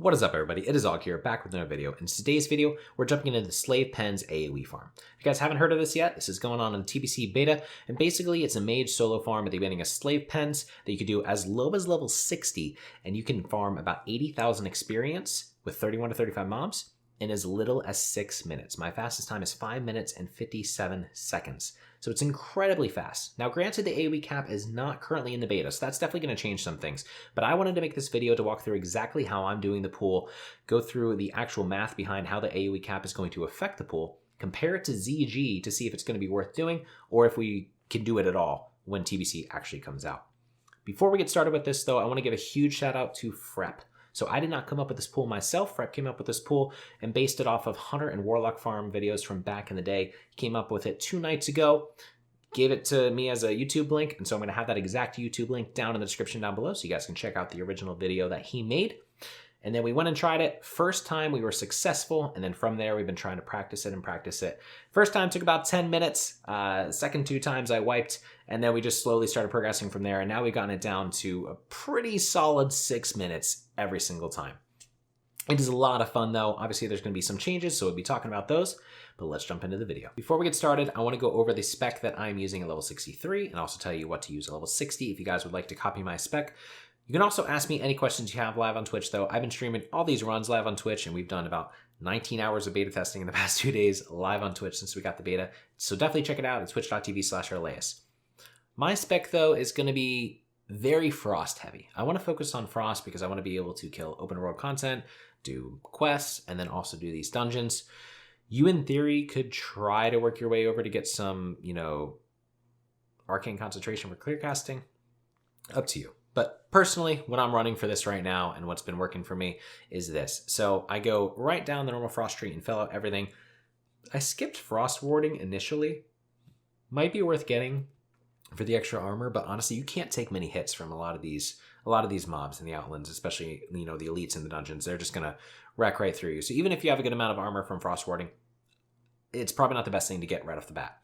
What is up, everybody? It is Og here, back with another video. In today's video, we're jumping into the Slave Pen's AOE farm. If you guys haven't heard of this yet, this is going on in TBC beta, and basically it's a Mage solo farm at the beginning of Slave Pens that you can do as low as level 60, and you can farm about 80,000 experience with 31 to 35 mobs in as little as 6 minutes. My fastest time is 5 minutes and 57 seconds. So it's incredibly fast. Now, granted, the AOE cap is not currently in the beta, so that's definitely going to change some things. But I wanted to make this video to walk through exactly how I'm doing the pool, go through the actual math behind how the AOE cap is going to affect the pool, compare it to ZG to see if it's going to be worth doing, or if we can do it at all when TBC actually comes out. Before we get started with this, though, I want to give a huge shout out to Frep. So I did not come up with this pool myself. Frep came up with this pool and based it off of Hunter and Warlock farm videos from back in the day. He came up with it 2 nights ago, gave it to me as a YouTube link, and so I'm going to have that exact YouTube link down in the description down below so you guys can check out the original video that he made. And then we went and tried it. First time we were successful, and then from there we've been trying to practice it and practice it. First time took about 10 minutes. Second 2 times I wiped, and then we just slowly started progressing from there, and now we've gotten it down to a pretty solid 6 minutes every single time. It is a lot of fun though. Obviously there's going to be some changes, so we'll be talking about those, but let's jump into the video. Before we get started, I want to go over the spec that I'm using at level 63 and also tell you what to use at level 60 if you guys would like to copy my spec. You can also ask me any questions you have live on Twitch though. I've been streaming all these runs live on Twitch, and we've done about 19 hours of beta testing in the past 2 days live on Twitch since we got the beta. So definitely check it out at twitch.tv/Arleus. My spec though is going to be very frost heavy. I want to focus on frost because I want to be able to kill open world content, do quests, and then also do these dungeons. You in theory could try to work your way over to get some, arcane concentration for clear casting. Up to you. But personally, what I'm running for this right now and what's been working for me is this. So I go right down the normal frost tree and fill out everything. I skipped frost warding initially. Might be worth getting for the extra armor, but honestly, you can't take many hits from a lot of these mobs in the outlands, especially, the elites in the dungeons. They're just gonna wreck right through you. So even if you have a good amount of armor from frost warding, it's probably not the best thing to get right off the bat.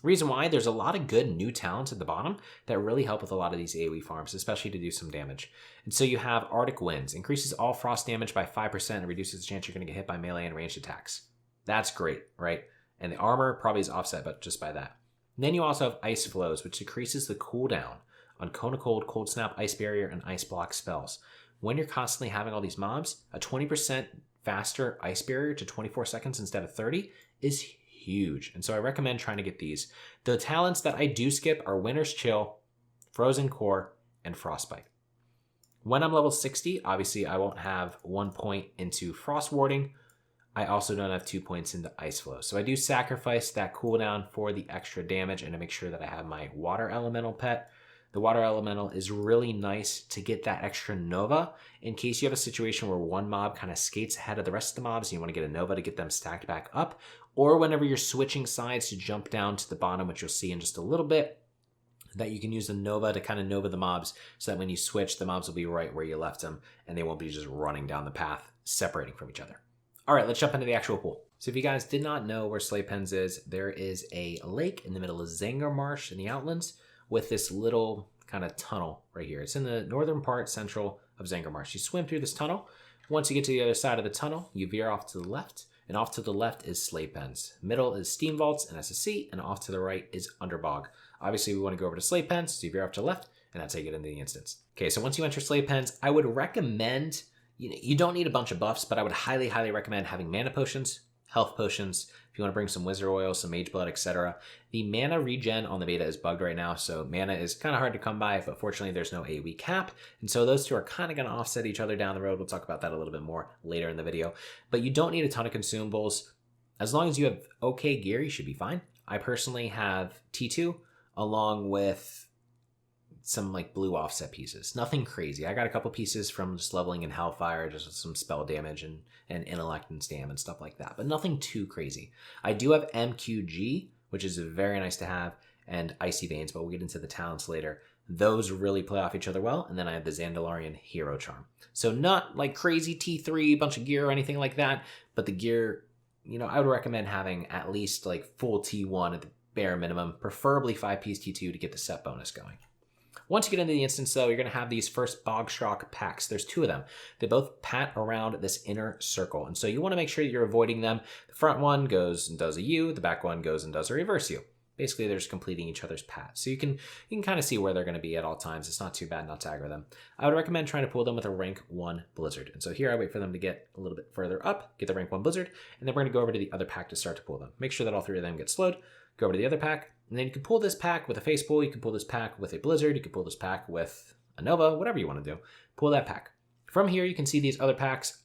Reason why, there's a lot of good new talents at the bottom that really help with a lot of these AoE farms, especially to do some damage. And so you have Arctic Winds, increases all frost damage by 5% and reduces the chance you're going to get hit by melee and ranged attacks. That's great, right? And the armor probably is offset but just by that. And then you also have Ice Flows, which decreases the cooldown on Cone of Cold, Cold Snap, Ice Barrier, and Ice Block spells. When you're constantly having all these mobs, a 20% faster Ice Barrier to 24 seconds instead of 30 is huge. And so I recommend trying to get these. The talents that I do skip are Winter's Chill, Frozen Core, and Frostbite. When I'm level 60, obviously I won't have 1 point into Frost Warding. I also don't have 2 points into Ice Flow. So I do sacrifice that cooldown for the extra damage and to make sure that I have my Water Elemental pet. The Water Elemental is really nice to get that extra Nova in case you have a situation where one mob kind of skates ahead of the rest of the mobs and you want to get a Nova to get them stacked back up, or whenever you're switching sides to jump down to the bottom, which you'll see in just a little bit, that you can use the Nova to kind of Nova the mobs so that when you switch, the mobs will be right where you left them and they won't be just running down the path, separating from each other. All right, let's jump into the actual pool. So if you guys did not know where Slave Pens is, there is a lake in the middle of Zangar Marsh in the Outlands with this little kind of tunnel right here. It's in the northern part central of Zangar Marsh. You swim through this tunnel. Once you get to the other side of the tunnel, you veer off to the left, and off to the left is Slave Pens. Middle is Steam Vaults and SSC, and off to the right is Underbog. Obviously, we want to go over to Slave Pens, so you veer off to the left, and that's how you get into the instance. Okay, so once you enter Slave Pens, I would recommend, you don't need a bunch of buffs, but I would highly, highly recommend having mana potions, health potions, if you want to bring some wizard oil, some mage blood, etc. The mana regen on the beta is bugged right now, so mana is kind of hard to come by, but fortunately there's no AoE cap, and so those two are kind of going to offset each other down the road. We'll talk about that a little bit more later in the video, but you don't need a ton of consumables. As long as you have okay gear, you should be fine. I personally have T2 along with some blue offset pieces. Nothing crazy. I got a couple pieces from just leveling in Hellfire, just with some spell damage and intellect and stam and stuff like that, but nothing too crazy. I do have MQG, which is very nice to have, and Icy Veins, but we'll get into the talents later. Those really play off each other well, and then I have the Zandalarian Hero Charm. So not like crazy T3, bunch of gear or anything like that, but the gear, I would recommend having at least full T1 at the bare minimum, preferably 5-piece T2 to get the set bonus going. Once you get into the instance, though, you're going to have these first Bogshock packs. There's 2 of them. They both pat around this inner circle, and so you want to make sure that you're avoiding them. The front one goes and does a U, the back one goes and does a reverse U. Basically, they're just completing each other's pat. So you can kind of see where they're going to be at all times. It's not too bad not to aggro them. I would recommend trying to pull them with a rank 1 Blizzard. And so here I wait for them to get a little bit further up, get the rank 1 Blizzard, and then we're going to go over to the other pack to start to pull them. Make sure that all 3 of them get slowed. Go over to the other pack, and then you can pull this pack with a face pull. You can pull this pack with a Blizzard. You can pull this pack with a Nova, whatever you want to do. Pull that pack. From here, you can see these other packs.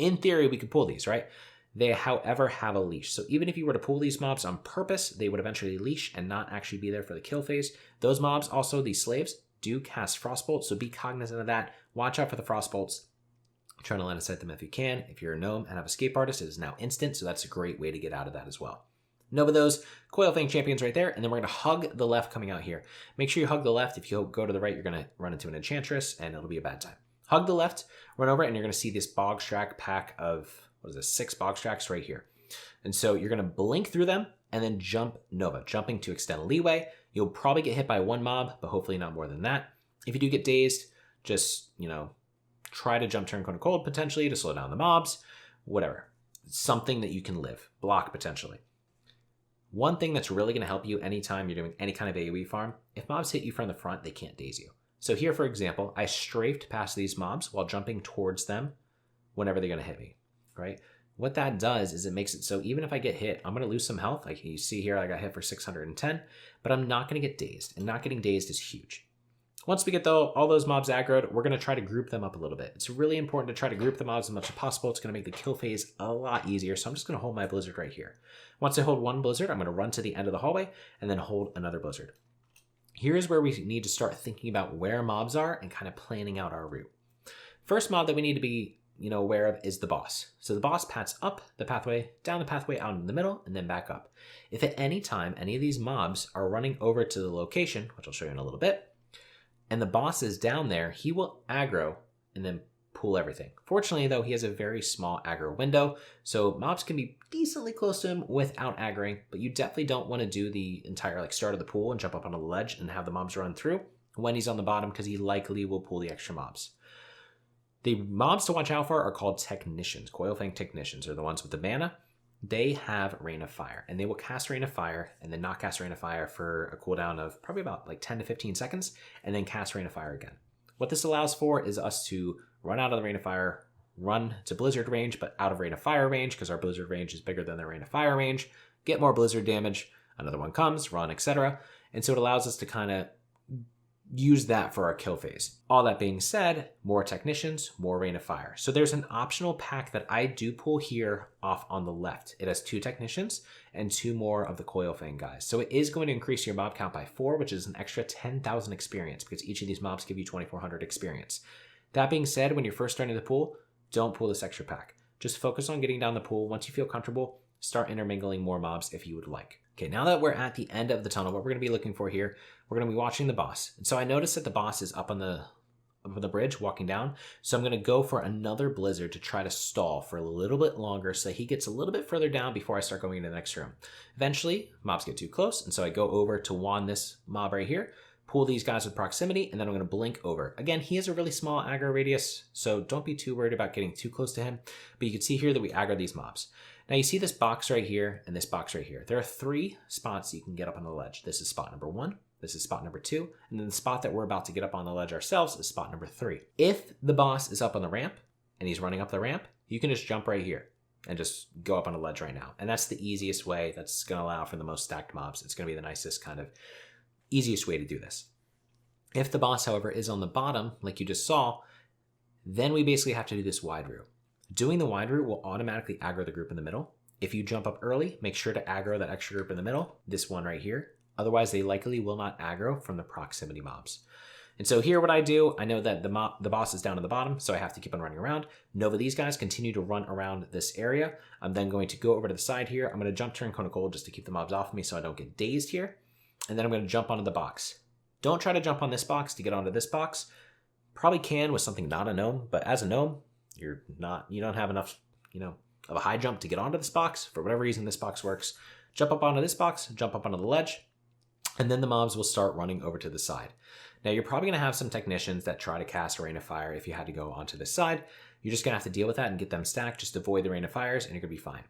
In theory, we could pull these, right? They, however, have a leash. So even if you were to pull these mobs on purpose, they would eventually leash and not actually be there for the kill phase. Those mobs, also these slaves, do cast Frostbolt, so be cognizant of that. Watch out for the Frostbolts. Try to line of sight them if you can. If you're a gnome and have Escape Artist, it is now instant, so that's a great way to get out of that as well. Nova those, Coilfang Champions right there, and then we're going to hug the left coming out here. Make sure you hug the left. If you go to the right, you're going to run into an Enchantress, and it'll be a bad time. Hug the left, run over it, and you're going to see this Bogstrack pack of, 6 Bogstracks right here. And so you're going to blink through them, and then jump Nova, jumping to extend leeway. You'll probably get hit by 1 mob, but hopefully not more than that. If you do get dazed, just, try to jump turn cone of cold potentially to slow down the mobs, whatever. Something that you can live, block potentially. One thing that's really going to help you anytime you're doing any kind of AoE farm, if mobs hit you from the front, they can't daze you. So here, for example, I strafed past these mobs while jumping towards them whenever they're going to hit me, right? What that does is it makes it so even if I get hit, I'm going to lose some health. Like you see here, I got hit for 610, but I'm not going to get dazed, and not getting dazed is huge. Once we get all those mobs aggroed, we're going to try to group them up a little bit. It's really important to try to group the mobs as much as possible. It's going to make the kill phase a lot easier, so I'm just going to hold my Blizzard right here. Once I hold 1 Blizzard, I'm going to run to the end of the hallway and then hold another Blizzard. Here's where we need to start thinking about where mobs are and kind of planning out our route. First mob that we need to be aware of is the boss. So the boss pats up the pathway, down the pathway, out in the middle, and then back up. If at any time any of these mobs are running over to the location, which I'll show you in a little bit, and the boss is down there, he will aggro and then pull everything. Fortunately, though, he has a very small aggro window, so mobs can be decently close to him without aggroing, but you definitely don't want to do the entire start of the pool and jump up on the ledge and have the mobs run through when he's on the bottom, because he likely will pull the extra mobs. The mobs to watch out for are called Technicians. Coilfang Technicians are the ones with the mana. They have Rain of Fire, and they will cast Rain of Fire and then not cast Rain of Fire for a cooldown of probably about 10 to 15 seconds, and then cast Rain of Fire again. What this allows for is us to run out of the Rain of Fire, run to Blizzard range, but out of Rain of Fire range, because our Blizzard range is bigger than the Rain of Fire range, get more Blizzard damage, another one comes, run, etc. And so it allows us to kind of use that for our kill phase. All that being said, more Technicians, more Rain of Fire. So there's an optional pack that I do pull here off on the left. It has 2 Technicians and 2 more of the Coilfang guys. So it is going to increase your mob count by 4, which is an extra 10,000 experience, because each of these mobs give you 2,400 experience. That being said, when you're first starting the pool, don't pull this extra pack. Just focus on getting down the pool. Once you feel comfortable, start intermingling more mobs if you would like. Okay, now that we're at the end of the tunnel, what we're going to be looking for here, we're going to be watching the boss. And so I noticed that the boss is up on the bridge walking down. So I'm going to go for another Blizzard to try to stall for a little bit longer so that he gets a little bit further down before I start going into the next room. Eventually, mobs get too close, and so I go over to wand this mob right here, pull these guys with proximity, and then I'm going to blink over. Again, he has a really small aggro radius, so don't be too worried about getting too close to him. But you can see here that we aggro these mobs. Now you see this box right here and this box right here. There are 3 spots you can get up on the ledge. This is spot number 1, this is spot number 2, and then the spot that we're about to get up on the ledge ourselves is spot number 3. If the boss is up on the ramp and he's running up the ramp, you can just jump right here and just go up on a ledge right now. And that's the easiest way. That's going to allow for the most stacked mobs. It's going to be the nicest kind of easiest way to do this. If the boss, however, is on the bottom, like you just saw, then we basically have to do this wide route. Doing the wide route will automatically aggro the group in the middle. If you jump up early, make sure to aggro that extra group in the middle, this one right here. Otherwise, they likely will not aggro from the proximity mobs. And so here what I do, I know that the boss is down at the bottom, so I have to keep on running around. Nova these guys, continue to run around this area. I'm then going to go over to the side here. I'm going to jump turn cone of cold just to keep the mobs off of me so I don't get dazed here. And then I'm going to jump onto the box. Don't try to jump on this box to get onto this box. Probably can with something not a gnome, but as a gnome, you don't have enough, of a high jump to get onto this box. For whatever reason, this box works. Jump up onto this box, jump up onto the ledge, and then the mobs will start running over to the side. Now you're probably going to have some technicians that try to cast a Rain of Fire if you had to go onto this side. You're just going to have to deal with that and get them stacked. Just avoid the Rain of Fires and you're going to be fine.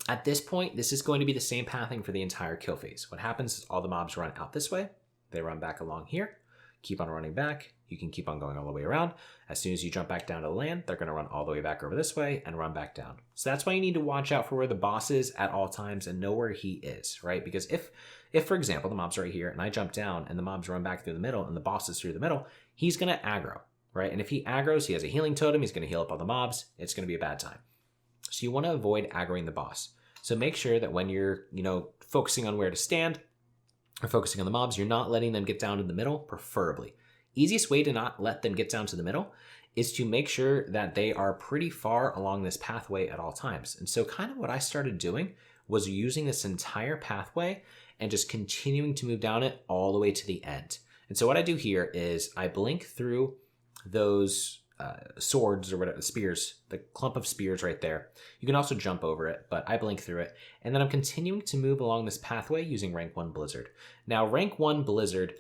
At this point, this is going to be the same pathing for the entire kill phase. What happens is all the mobs run out this way. They run back along here. Keep on running back. You can keep on going all the way around. As soon as you jump back down to the land, they're going to run all the way back over this way and run back down. So that's why you need to watch out for where the boss is at all times and know where he is, right? Because if for example, the mob's right here and I jump down and the mobs run back through the middle and the boss is through the middle, he's going to aggro, right? And if he aggroes, he has a healing totem, he's going to heal up all the mobs. It's going to be a bad time. So you want to avoid aggroing the boss. So make sure that when you're, focusing on where to stand or focusing on the mobs, you're not letting them get down to the middle, preferably. Easiest way to not let them get down to the middle is to make sure that they are pretty far along this pathway at all times. And so kind of what I started doing was using this entire pathway and just continuing to move down it all the way to the end. And so what I do here is I blink through those swords or whatever, spears, the clump of spears right there. You can also jump over it, but I blink through it. And then I'm continuing to move along this pathway using rank 1 Blizzard. Now rank 1 Blizzard,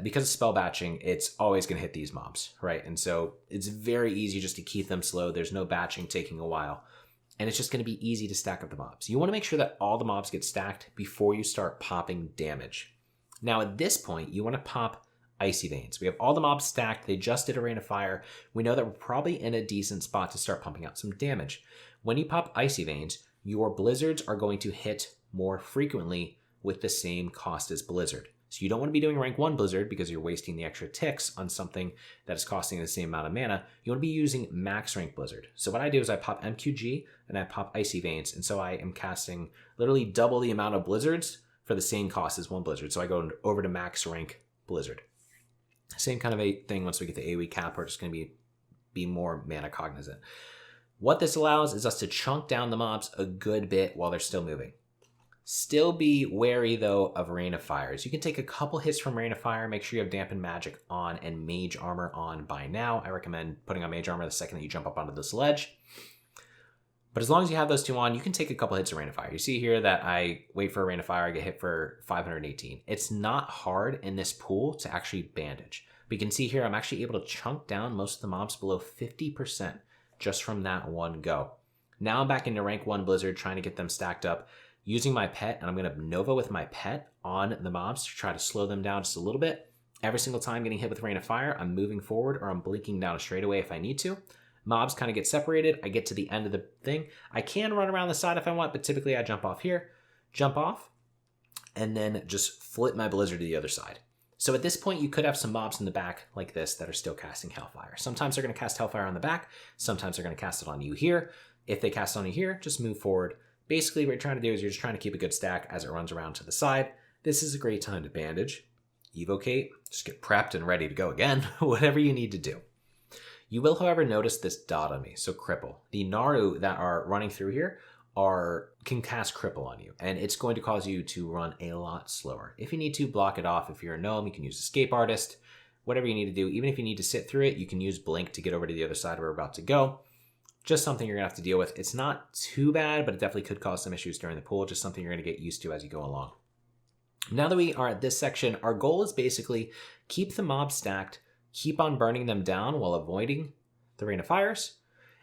because of spell batching, it's always going to hit these mobs, right? And so it's very easy just to keep them slow. There's no batching taking a while. And it's just going to be easy to stack up the mobs. You want to make sure that all the mobs get stacked before you start popping damage. Now at this point, you want to pop Icy Veins. We have all the mobs stacked. They just did a Rain of Fire. We know that we're probably in a decent spot to start pumping out some damage. When you pop Icy Veins, your Blizzards are going to hit more frequently with the same cost as Blizzard. So you don't want to be doing rank 1 Blizzard because you're wasting the extra ticks on something that is costing the same amount of mana. You want to be using max rank Blizzard. So what I do is I pop MQG and I pop Icy Veins. And so I am casting literally double the amount of Blizzards for the same cost as 1 Blizzard. So I go over to max rank Blizzard. Same kind of a thing once we get the AOE cap, we're just going to be more mana cognizant. What this allows is us to chunk down the mobs a good bit while they're still moving. Still be wary though of Rain of Fires. You can take a couple hits from Rain of Fire, make sure you have Dampen Magic on and Mage Armor on by now. I recommend putting on Mage Armor the second that you jump up onto this ledge. But as long as you have those two on, you can take a couple hits of Rain of Fire. You see here that I wait for a Rain of Fire, I get hit for 518. It's not hard in this pool to actually bandage. But you can see here, I'm actually able to chunk down most of the mobs below 50% just from that one go. Now I'm back into rank 1 Blizzard, trying to get them stacked up, using my pet, and I'm going to Nova with my pet on the mobs to try to slow them down just a little bit. Every single time getting hit with Rain of Fire, I'm moving forward or I'm blinking down a straightaway if I need to. Mobs kind of get separated. I get to the end of the thing. I can run around the side if I want, but typically I jump off here, jump off, and then just flip my Blizzard to the other side. So at this point, you could have some mobs in the back like this that are still casting Hellfire. Sometimes they're going to cast Hellfire on the back. Sometimes they're going to cast it on you here. If they cast it on you here, just move forward. Basically, what you're trying to do is you're just trying to keep a good stack as it runs around to the side. This is a great time to bandage, evocate, just get prepped and ready to go again, whatever you need to do. You will, however, notice this dot on me, so cripple. The Naru that are running through here can cast cripple on you, and it's going to cause you to run a lot slower. If you need to, block it off. If you're a gnome, you can use Escape Artist, whatever you need to do. Even if you need to sit through it, you can use Blink to get over to the other side where we're about to go. Just something you're going to have to deal with. It's not too bad, but it definitely could cause some issues during the pool. Just something you're going to get used to as you go along. Now that we are at this section, our goal is basically keep the mobs stacked, keep on burning them down while avoiding the Rain of Fires,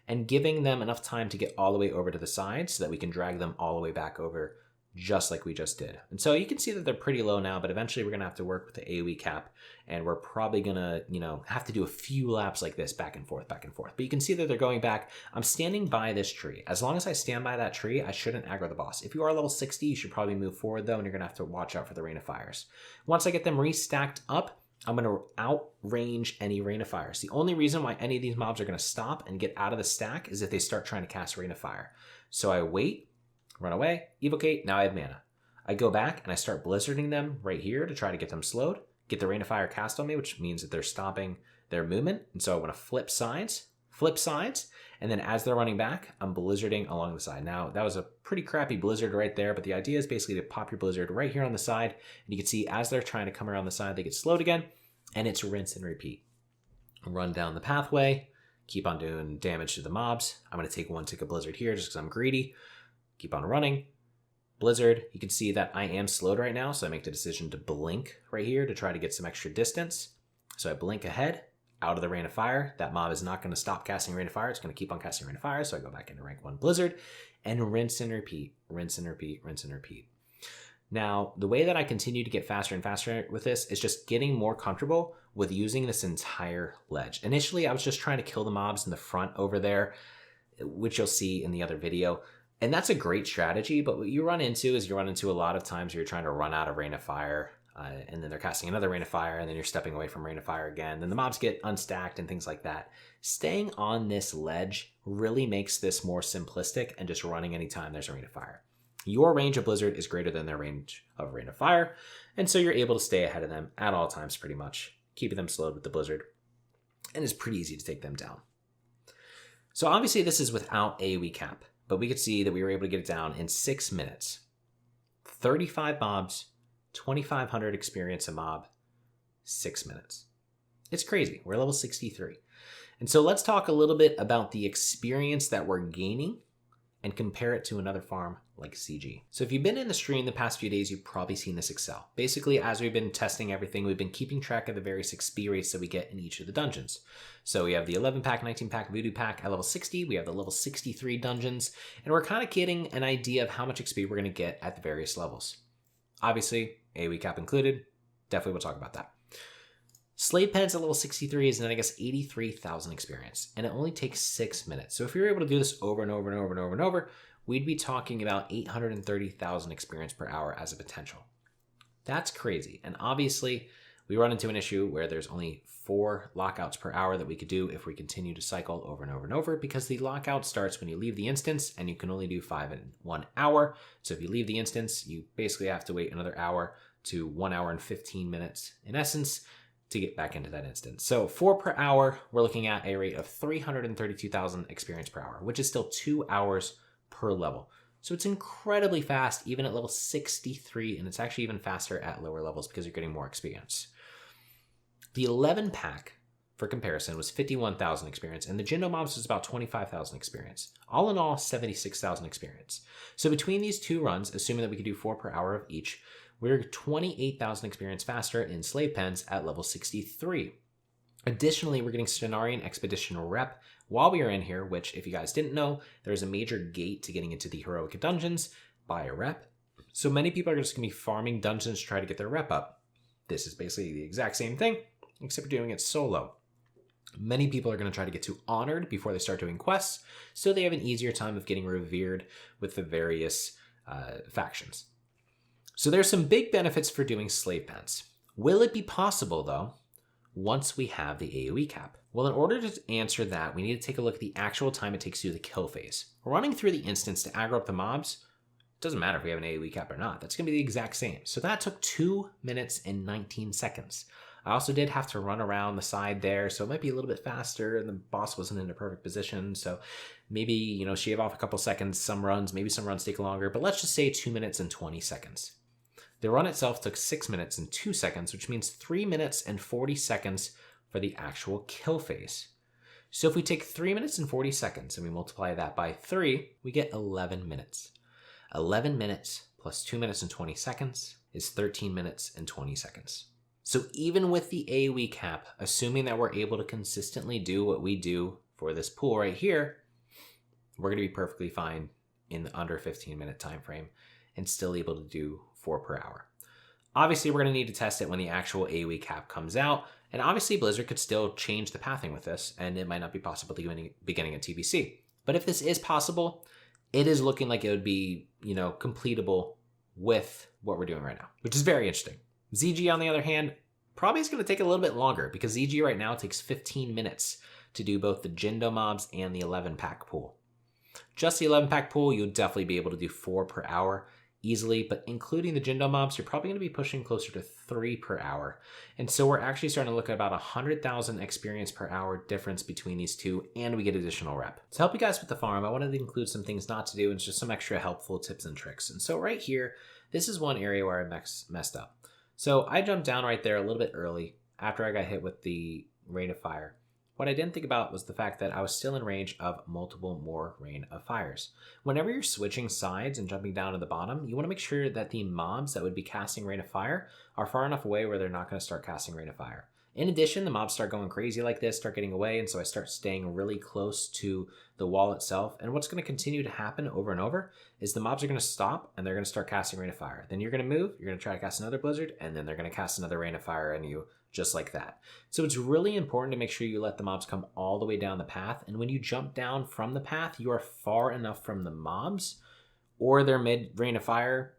and giving them enough time to get all the way over to the side so that we can drag them all the way back over just like we just did. And so you can see that they're pretty low now, but eventually we're going to have to work with the AOE cap, and we're probably going to, have to do a few laps like this back and forth. But you can see that they're going back. I'm standing by this tree. As long as I stand by that tree, I shouldn't aggro the boss. If you are level 60, you should probably move forward though, and you're going to have to watch out for the Rain of Fires. Once I get them restacked up, I'm going to outrange any Rain of Fires. The only reason why any of these mobs are going to stop and get out of the stack is if they start trying to cast Rain of Fire. So I wait, run away, evocate, now I have mana. I go back and I start blizzarding them right here to try to get them slowed, get the Rain of Fire cast on me, which means that they're stopping their movement. And so I want to flip sides, and then as they're running back, I'm blizzarding along the side. Now, that was a pretty crappy blizzard right there, but the idea is basically to pop your blizzard right here on the side, and you can see as they're trying to come around the side, they get slowed again, and it's rinse and repeat. Run down the pathway, keep on doing damage to the mobs. I'm going to take one tick of blizzard here just because I'm greedy. Keep on running. Blizzard, you can see that I am slowed right now, so I make the decision to blink right here to try to get some extra distance. So I blink ahead, out of the Rain of Fire. That mob is not going to stop casting Rain of Fire. It's going to keep on casting Rain of Fire. So I go back into rank 1 Blizzard and rinse and repeat, rinse and repeat, rinse and repeat. Now, the way that I continue to get faster and faster with this is just getting more comfortable with using this entire ledge. Initially, I was just trying to kill the mobs in the front over there, which you'll see in the other video. And that's a great strategy, but what you run into is you run into a lot of times you're trying to run out of Rain of Fire, and then they're casting another Rain of Fire, and then you're stepping away from Rain of Fire again. Then the mobs get unstacked and things like that. Staying on this ledge really makes this more simplistic and just running anytime there's a Rain of Fire. Your range of Blizzard is greater than their range of Rain of Fire, and so you're able to stay ahead of them at all times pretty much, keeping them slowed with the Blizzard, and it's pretty easy to take them down. So obviously this is without AOE cap, but we could see that we were able to get it down in 6 minutes. 35 mobs, 2,500 experience a mob, 6 minutes. It's crazy. We're level 63. And so let's talk a little bit about the experience that we're gaining and compare it to another farm like CG. So if you've been in the stream the past few days, you've probably seen this Excel. Basically, as we've been testing everything, we've been keeping track of the various XP rates that we get in each of the dungeons. So we have the 11 pack, 19 pack, Voodoo pack at level 60. We have the level 63 dungeons, and we're kind of getting an idea of how much XP we're going to get at the various levels. Obviously, AOE cap included. Definitely we'll talk about that. Slave Pens at level 63 is netting us 83,000 experience, and it only takes 6 minutes. So if you're able to do this over and over and over and over and over, we'd be talking about 830,000 experience per hour as a potential. That's crazy. And obviously, we run into an issue where there's only 4 lockouts per hour that we could do if we continue to cycle over and over and over, because the lockout starts when you leave the instance, and you can only do 5 in 1 hour. So if you leave the instance, you basically have to wait another hour to 1 hour and 15 minutes in essence to get back into that instance. So 4 per hour, we're looking at a rate of 332,000 experience per hour, which is still 2 hours per level. So it's incredibly fast, even at level 63, and it's actually even faster at lower levels because you're getting more experience. The 11 pack, for comparison, was 51,000 experience, and the Jindo mobs was about 25,000 experience. All in all, 76,000 experience. So between these two runs, assuming that we could do 4 per hour of each, we're 28,000 experience faster in Slave Pens at level 63. Additionally, we're getting Cenarian Expedition Rep while we are in here, which, if you guys didn't know, there's a major gate to getting into the Heroic Dungeons by a rep. So many people are just going to be farming dungeons to try to get their rep up. This is basically the exact same thing, except we're doing it solo. Many people are going to try to get to Honored before they start doing quests, so they have an easier time of getting revered with the various factions. So there's some big benefits for doing Slave Pens. Will it be possible, though, once we have the AOE cap? Well, in order to answer that, we need to take a look at the actual time it takes to do the kill phase. Running through the instance to aggro up the mobs, doesn't matter if we have an AOE cap or not. That's going to be the exact same. So that took 2 minutes and 19 seconds. I also did have to run around the side there, so it might be a little bit faster, and the boss wasn't in a perfect position, so maybe, shave off a couple seconds, some runs, maybe some runs take longer, but let's just say 2 minutes and 20 seconds. The run itself took 6 minutes and 2 seconds, which means 3 minutes and 40 seconds for the actual kill phase. So if we take 3 minutes and 40 seconds and we multiply that by 3, we get 11 minutes. 11 minutes plus 2 minutes and 20 seconds is 13 minutes and 20 seconds. So even with the AOE cap, assuming that we're able to consistently do what we do for this pool right here, we're going to be perfectly fine in the under 15-minute time frame and still able to do 4 per hour. Obviously, we're going to need to test it when the actual AOE cap comes out, and obviously Blizzard could still change the pathing with this, and it might not be possible to do beginning at TBC. But if this is possible, it is looking like it would be, completable with what we're doing right now, which is very interesting. ZG, on the other hand, probably is going to take a little bit longer because ZG right now takes 15 minutes to do both the Jindo mobs and the 11-pack pool. Just the 11-pack pool, you'll definitely be able to do 4 per hour easily, but including the Jindo mobs, you're probably going to be pushing closer to 3 per hour. And so we're actually starting to look at about 100,000 experience per hour difference between these two, and we get additional rep. To help you guys with the farm, I wanted to include some things not to do and just some extra helpful tips and tricks. And so right here, this is one area where I messed up. So I jumped down right there a little bit early after I got hit with the Rain of Fire. What I didn't think about was the fact that I was still in range of multiple more Rain of Fires. Whenever you're switching sides and jumping down to the bottom, you want to make sure that the mobs that would be casting Rain of Fire are far enough away where they're not going to start casting Rain of Fire. In addition, the mobs start going crazy like this, start getting away, and so I start staying really close to the wall itself. And what's going to continue to happen over and over is the mobs are going to stop and they're going to start casting Rain of Fire. Then you're going to move, you're going to try to cast another Blizzard, and then they're going to cast another Rain of Fire on you, just like that. So it's really important to make sure you let the mobs come all the way down the path. And when you jump down from the path, you are far enough from the mobs or their mid Rain of Fire,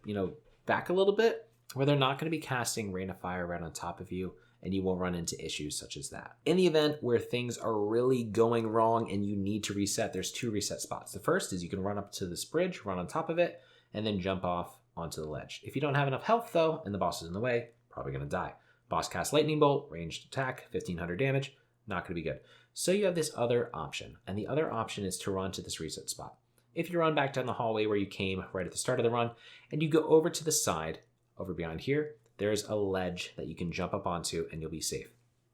back a little bit, where they're not going to be casting Rain of Fire right on top of you, and you won't run into issues such as that. In the event where things are really going wrong and you need to reset, there's 2 reset spots. The first is you can run up to this bridge, run on top of it, and then jump off onto the ledge. If you don't have enough health though, and the boss is in the way, probably gonna die. Boss casts Lightning Bolt, ranged attack, 1500 damage, not gonna be good. So you have this other option, and the other option is to run to this reset spot. If you run back down the hallway where you came right at the start of the run, and you go over to the side, over behind here, there's a ledge that you can jump up onto and you'll be safe.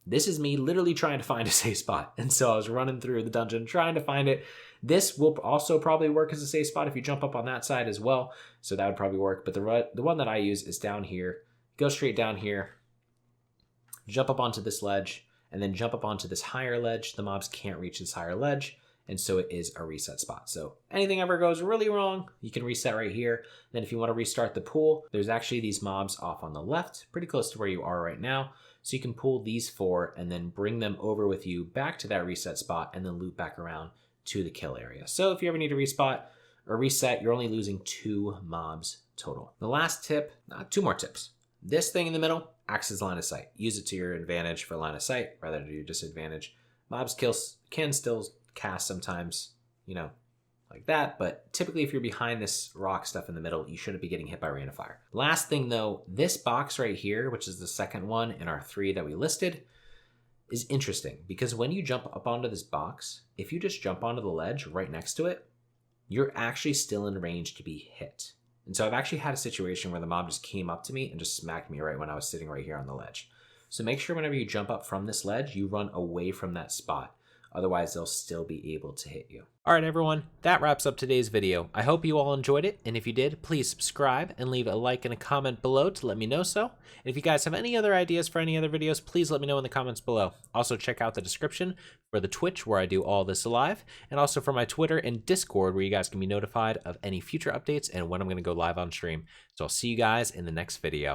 This is me literally trying to find a safe spot. And so I was running through the dungeon trying to find it. This will also probably work as a safe spot if you jump up on that side as well. So that would probably work. But the one that I use is down here. Go straight down here, jump up onto this ledge, and then jump up onto this higher ledge. The mobs can't reach this higher ledge. And so it is a reset spot. So anything ever goes really wrong, you can reset right here. Then if you want to restart the pool, there's actually these mobs off on the left, pretty close to where you are right now. So you can pull these 4 and then bring them over with you back to that reset spot and then loop back around to the kill area. So if you ever need to respot or reset, you're only losing 2 mobs total. The last tip, 2 more tips. This thing in the middle acts as line of sight. Use it to your advantage for line of sight rather than your disadvantage. Mobs can still cast sometimes, like that, but typically if you're behind this rock stuff in the middle, you shouldn't be getting hit by Rain of Fire. Last thing though, this box right here, which is the second one in our 3 that we listed, is interesting because when you jump up onto this box, if you just jump onto the ledge right next to it, you're actually still in range to be hit. And so I've actually had a situation where the mob just came up to me and just smacked me right when I was sitting right here on the ledge. So make sure whenever you jump up from this ledge, you run away from that spot. Otherwise, they'll still be able to hit you. All right, everyone, that wraps up today's video. I hope you all enjoyed it, and if you did, please subscribe and leave a like and a comment below to let me know so. And if you guys have any other ideas for any other videos, please let me know in the comments below. Also, check out the description for the Twitch where I do all this live, and also for my Twitter and Discord where you guys can be notified of any future updates and when I'm going to go live on stream. So I'll see you guys in the next video.